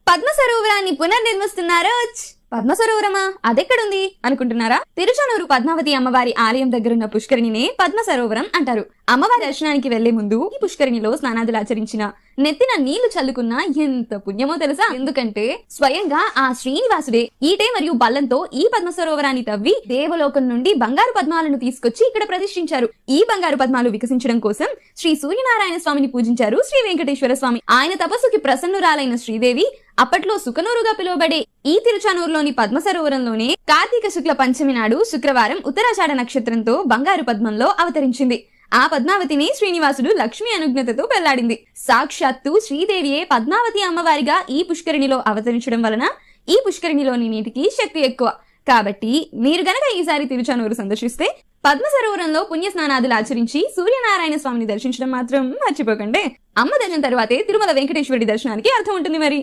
పద్మ సరోవరాన్ని పునర్నిర్మిస్తున్నారు. పద్మ సరోవరమా, అదెక్కడుంది అనుకుంటున్నారా? తిరుచానూరు పద్మావతి అమ్మవారి ఆలయం దగ్గరున్న పుష్కరిణినే పద్మ సరోవరం అంటారు. అమ్మవారి దర్శనానికి వెళ్లే ముందు ఈ పుష్కరిణిలో స్నానాదులు ఆచరించిన, నెత్తిన నీళ్లు చల్లుకున్న ఎంత పుణ్యమో తెలుసా? ఎందుకంటే స్వయంగా ఆ శ్రీనివాసుడే ఈటే మరియు బల్లంతో ఈ పద్మ సరోవరాన్ని తవ్వి దేవలోకం నుండి బంగారు పద్మాలను తీసుకొచ్చి ఇక్కడ ప్రతిష్ఠించారు. ఈ బంగారు పద్మాలు వికసించడం కోసం శ్రీ సూర్యనారాయణ స్వామిని పూజించారు శ్రీ వెంకటేశ్వర స్వామి. ఆయన తపస్సుకి ప్రసన్నురాలైన శ్రీదేవి అప్పట్లో సుకనూరుగా పిలువబడే ఈ తిరుచానూరులోని పద్మ సరోవరంలోనే కార్తీక శుక్ల పంచమి నాడు శుక్రవారం ఉత్తరాషాఢ నక్షత్రంతో బంగారు పద్మంలో అవతరించింది. ఆ పద్మావతిని శ్రీనివాసుడు లక్ష్మి అనుజ్ఞతతో పెళ్లాడింది. సాక్షాత్తు శ్రీదేవియే పద్మావతి అమ్మవారిగా ఈ పుష్కరిణిలో అవతరించడం వలన ఈ పుష్కరిణిలోని నీటికి శక్తి ఎక్కువ. కాబట్టి మీరు గనక ఈసారి తిరుచానూరు సందర్శిస్తే పద్మ సరోవరంలో పుణ్య స్నానాదులు ఆచరించి సూర్యనారాయణ స్వామిని దర్శించడం మాత్రం మర్చిపోకండి. అమ్మ దర్శనం తర్వాతే తిరుమల వెంకటేశ్వరుడి దర్శనానికి అర్థం ఉంటుంది మరి.